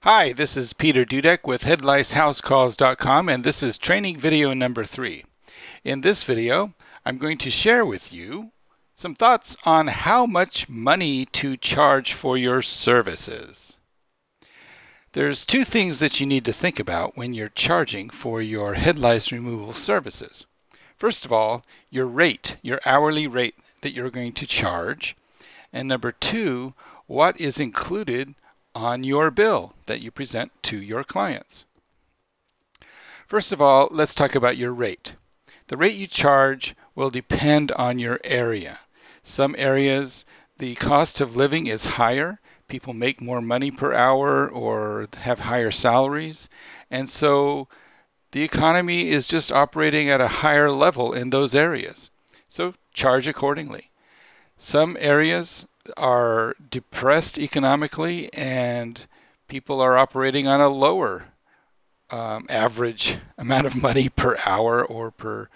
Hi, this is Peter Dudek with HeadLiceHouseCalls.com, and this is training video number 3. In this video, I'm going to share with you some thoughts on how much money to charge for your services. There's two things that you need to think about when you're charging for your head lice removal services. First of all, your rate, your hourly rate that you're going to charge. And number two, what is included on your bill that you present to your clients. First of all, let's talk about your rate. The rate you charge will depend on your area. Some areas, the cost of living is higher. People make more money per hour or have higher salaries. And so the economy is just operating at a higher level in those areas. So charge accordingly. Some areas are depressed economically and people are operating on a lower average amount of money per hour or per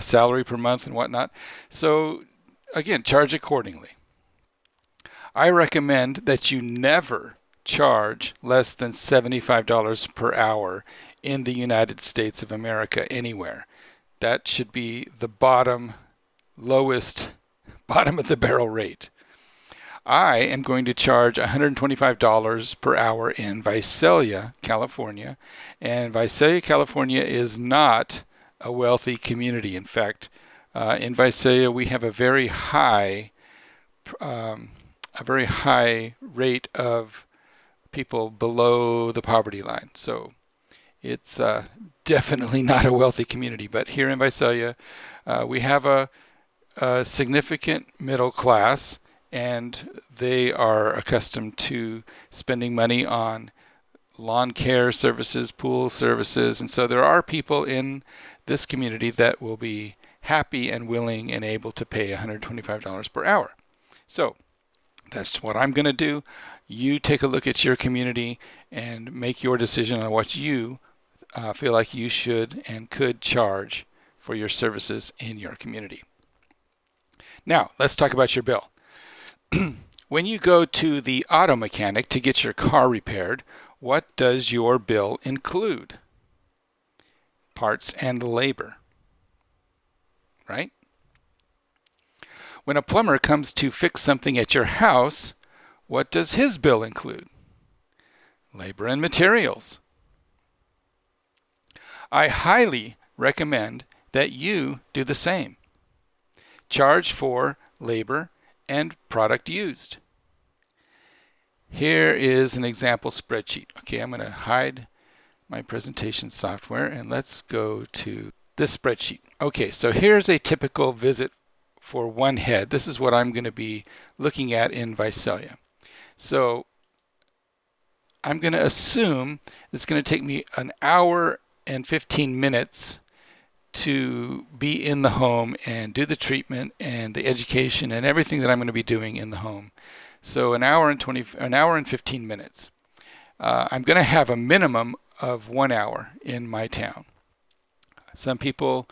salary per month and whatnot. So again, charge accordingly. I recommend that you never charge less than $75 per hour in the United States of America anywhere. That should be the bottom of the barrel rate. I am going to charge $125 per hour in Visalia, California, and Visalia, California is not a wealthy community. In fact, in Visalia we have a very high rate of people below the poverty line. So it's definitely not a wealthy community. But here in Visalia, we have a significant middle class, and they are accustomed to spending money on lawn care services, pool services, and so there are people in this community that will be happy and willing and able to pay $125 per hour. So that's what I'm going to do. You take a look at your community and make your decision on what you feel like you should and could charge for your services in your community. Now, let's talk about your bill. When you go to the auto mechanic to get your car repaired, what does your bill include? Parts and labor, right? When a plumber comes to fix something at your house, what does his bill include? Labor and materials. I highly recommend that you do the same. Charge for labor and product used. Here is an example spreadsheet. Okay, I'm going to hide my presentation software and let's go to this spreadsheet. Okay, so here's a typical visit for one head. This is what I'm going to be looking at in Visalia. So I'm going to assume it's going to take me an hour and 15 minutes to be in the home and do the treatment and the education and everything that I'm going to be doing in the home. So an hour and 15 minutes. I'm going to have a minimum of 1 hour in my town. Some people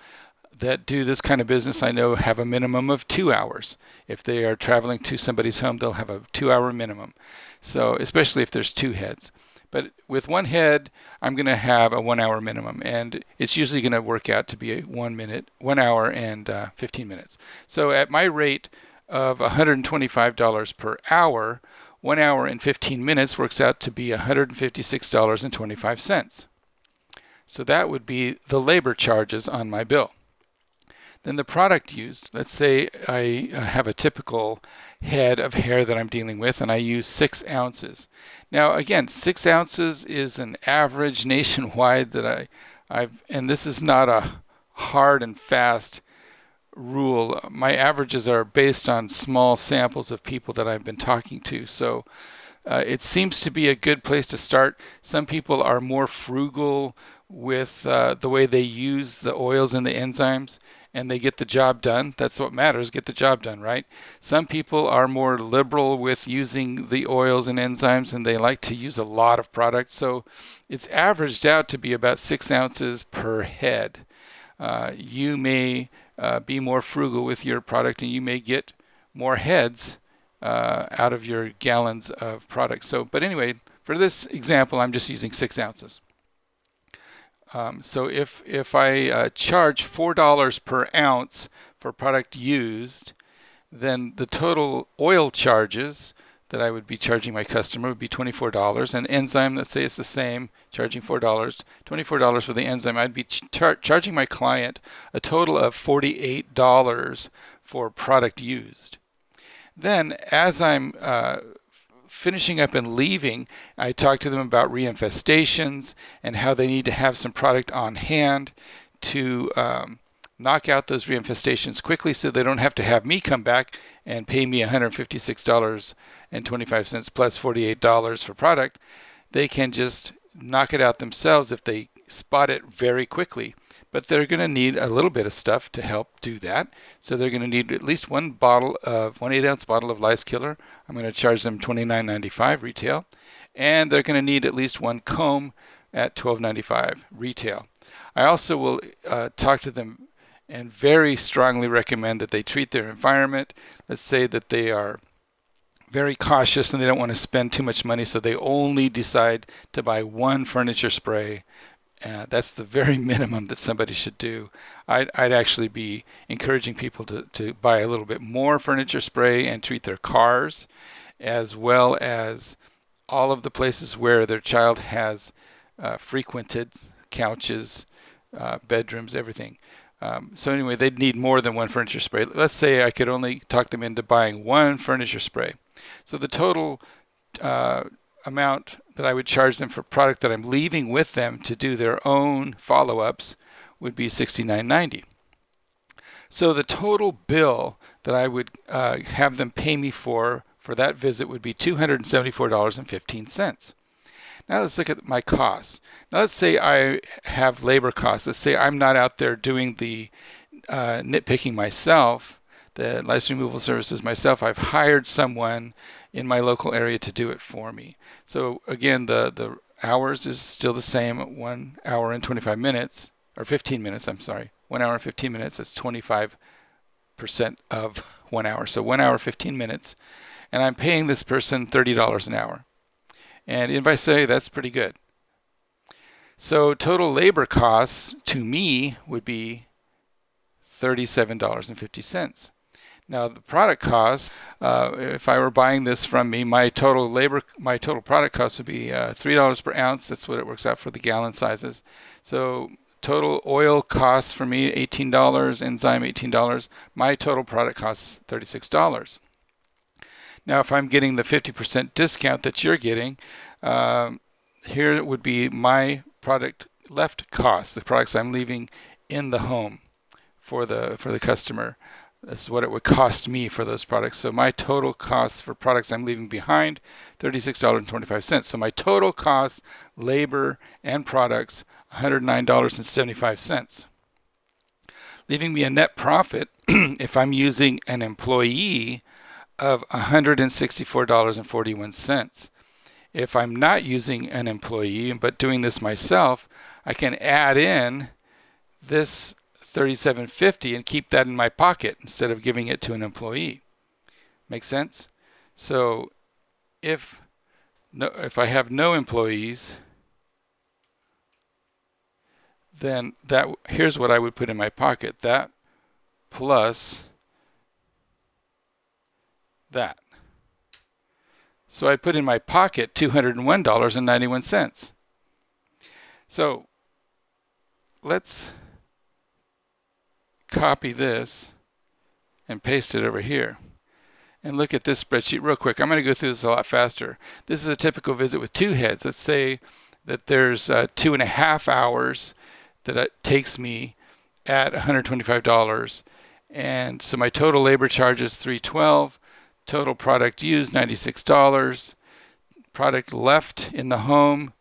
that do this kind of business I know have a minimum of 2 hours. If they are traveling to somebody's home, they'll have a 2-hour minimum. So especially if there's two heads. But with one head, I'm going to have a 1 hour minimum, and it's usually going to work out to be 1 hour and 15 minutes. So at my rate of $125 per hour, 1 hour and 15 minutes works out to be $156.25. So that would be the labor charges on my bill. Then the product used, let's say I have a typical head of hair that I'm dealing with and I use 6 ounces. Now again, 6 ounces is an average nationwide that and this is not a hard and fast rule. My averages are based on small samples of people that I've been talking to. So it seems to be a good place to start. Some people are more frugal with the way they use the oils and the enzymes, and they get the job done. That's what matters, get the job done, right? Some people are more liberal with using the oils and enzymes, and they like to use a lot of product. So it's averaged out to be about 6 ounces per head. You may be more frugal with your product, and you may get more heads out of your gallons of product. So, but anyway, for this example, I'm just using 6 ounces. So if I charge $4 per ounce for product used, then the total oil charges that I would be charging my customer would be $24. And enzyme, let's say it's the same, charging $4, $24 for the enzyme. I'd be charging my client a total of $48 for product used. Then, as I'm finishing up and leaving, I talk to them about reinfestations and how they need to have some product on hand to knock out those reinfestations quickly so they don't have to have me come back and pay me $156.25 plus $48 for product. They can just knock it out themselves if they spot it very quickly. But they're going to need a little bit of stuff to help do that. So they're going to need at least one 8-ounce bottle of lice killer. I'm going to charge them $29.95 retail. And they're going to need at least one comb at $12.95 retail. I also will talk to them and very strongly recommend that they treat their environment. Let's say that they are very cautious and they don't want to spend too much money, so they only decide to buy one furniture spray. That's the very minimum that somebody should do. I'd actually be encouraging people to buy a little bit more furniture spray and treat their cars, as well as all of the places where their child has frequented, couches, bedrooms, everything. So anyway, they'd need more than one furniture spray. Let's say I could only talk them into buying one furniture spray. So the total amount that I would charge them for product that I'm leaving with them to do their own follow-ups would be $69.90. So the total bill that I would have them pay me for that visit would be $274.15. Now let's look at my costs. Now let's say I have labor costs. Let's say I'm not out there doing the nitpicking myself, the lice removal services myself. I've hired someone in my local area to do it for me. So again, the hours is still the same, 1 hour and 25 minutes, or 15 minutes, I'm sorry. 1 hour and 15 minutes, that's 25% of 1 hour. So 1 hour, 15 minutes. And I'm paying this person $30 an hour. And if I say that's pretty good. So total labor costs to me would be $37.50. Now the product costs, if I were buying this from me, my total product cost would be $3 per ounce. That's what it works out for the gallon sizes. So total oil costs for me $18, enzyme $18. My total product cost is $36. Now, if I'm getting the 50% discount that you're getting, here would be my product left cost, the products I'm leaving in the home for the customer. This is what it would cost me for those products. So my total cost for products I'm leaving behind, $36.25. So my total cost, labor and products, $109.75. Leaving me a net profit if I'm using an employee of $164.41. If I'm not using an employee but doing this myself, I can add in this $37.50 and keep that in my pocket instead of giving it to an employee. Make sense? So if I have no employees, then here's what I would put in my pocket. That plus that. So I put in my pocket $201.91. So let's copy this and paste it over here. And look at this spreadsheet real quick. I'm going to go through this a lot faster. This is a typical visit with 2 heads. Let's say that there's 2.5 hours that it takes me at $125. And so my total labor charge is $312. Total product used, $96. Product left in the home,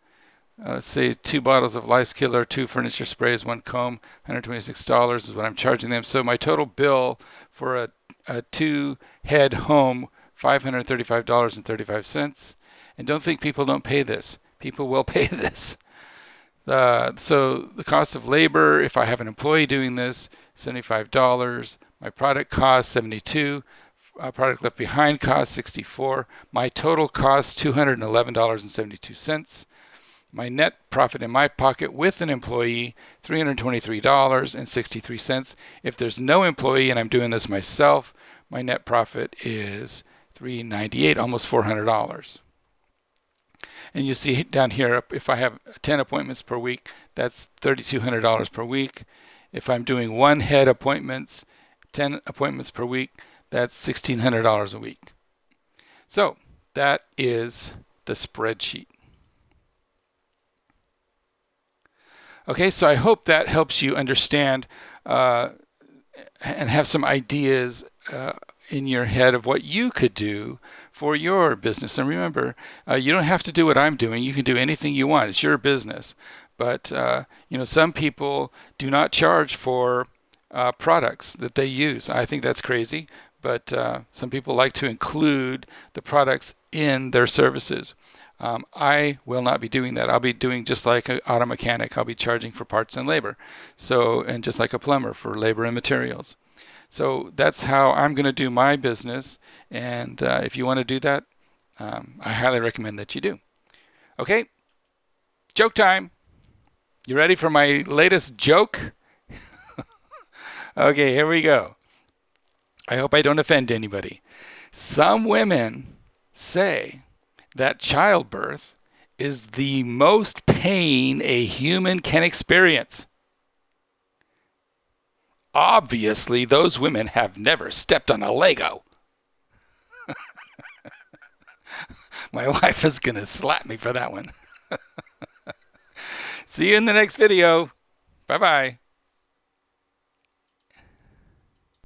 let's say 2 bottles of lice killer, 2 furniture sprays, 1 comb, $126 is what I'm charging them. So my total bill for a 2-head home, $535.35. And don't think people don't pay this. People will pay this. So the cost of labor, if I have an employee doing this, $75. My product cost, $72. Product left behind cost $64. My total cost $211.72. My net profit in my pocket with an employee, $323.63. If there's no employee and I'm doing this myself, my net profit is $398, almost $400. And you see down here, if I have 10 appointments per week, that's $3,200 per week. If I'm doing one head appointments, 10 appointments per week, that's $1,600 a week. So that is the spreadsheet. Okay, so I hope that helps you understand and have some ideas in your head of what you could do for your business. And remember, you don't have to do what I'm doing. You can do anything you want. It's your business. But some people do not charge for products that they use. I think that's crazy. But some people like to include the products in their services. I will not be doing that. I'll be doing just like an auto mechanic. I'll be charging for parts and labor. And just like a plumber for labor and materials. So that's how I'm going to do my business. And if you want to do that, I highly recommend that you do. Okay, joke time. You ready for my latest joke? Okay, here we go. I hope I don't offend anybody. Some women say that childbirth is the most pain a human can experience. Obviously, those women have never stepped on a Lego. My wife is going to slap me for that one. See you in the next video. Bye-bye.